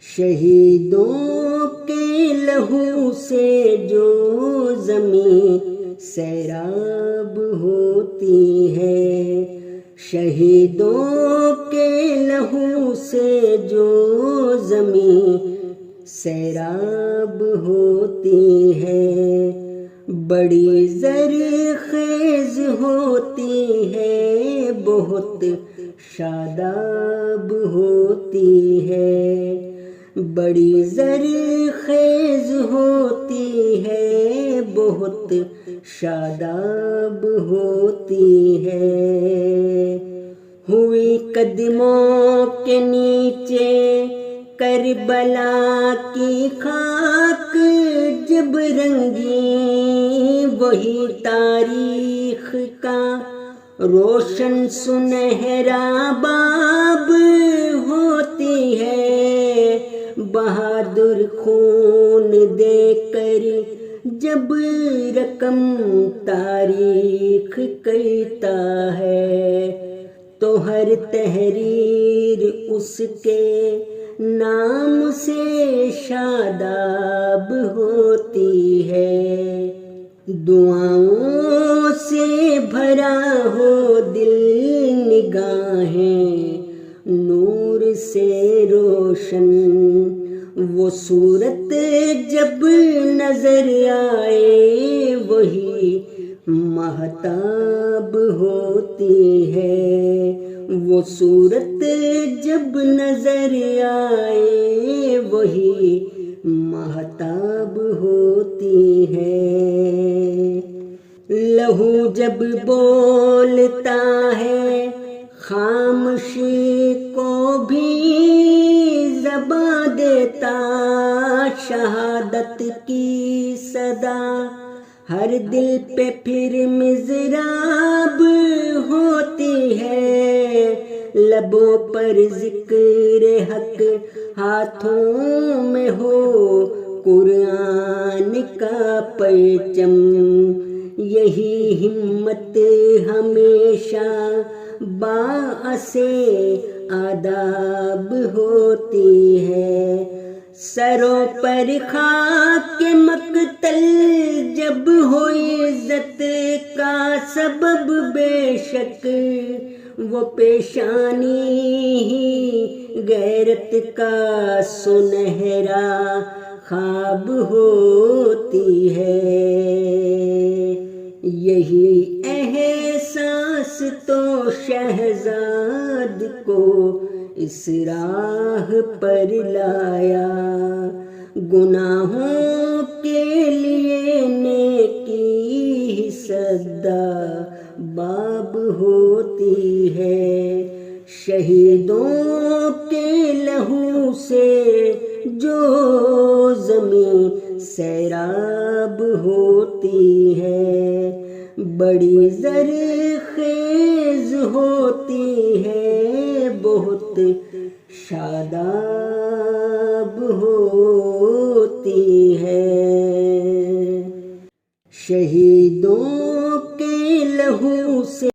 شہیدوں کے لہو سے جو زمین سیراب ہوتی ہے، شہیدوں کے لہو سے جو زمین سیراب ہوتی ہے، بڑی زرخیز ہوتی ہے، بہت شاداب ہوتی ہے، بڑی زرخیز ہوتی ہے، بہت شاداب ہوتی ہے۔ ہوئی قدموں کے نیچے کربلا کی خاک جب رنگی، وہی تاریخ کا روشن سنہرا باب ہوتی ہے، بہادر خون دے کر جب رقم تاریخ کرتا ہے، تو ہر تحریر اس کے نام سے شاداب ہوتی ہے۔ دعاؤں سے بھرا ہو دل، نگاہیں نور سے روشن، وہ صورت جب نظر آئے وہی مہتاب ہوتی ہے، وہ صورت جب نظر آئے وہی مہتاب ہوتی ہے۔ لہو جب بولتا ہے خاموشی کو بھی زباں دیتا، شہادت کی صدا ہر دل پہ پھر مضراب ہوتی ہے، لبوں پر ذکر حق، ہاتھوں میں ہو قرآن کا پرچم، یہی ہمت ہمیشہ باعث آداب ہوتی ہے۔ سروں پر خاک کے مقتل جب ہو عزت کا سبب، بے شک وہ پیشانی ہی غیرت کا سنہرا خواب ہوتی ہے۔ یہی احساس تو شہزاد کو اس راہ پر لایا، گناہوں کے لیے نیکی ہی سدا باب ہوتی ہے، شہیدوں کے لہو سے جو زمین سیراب ہوتی ہے، بڑی زرخیز ہوتی ہے، بہت شاداب ہوتی ہے۔ شہیدوں کے لہو سے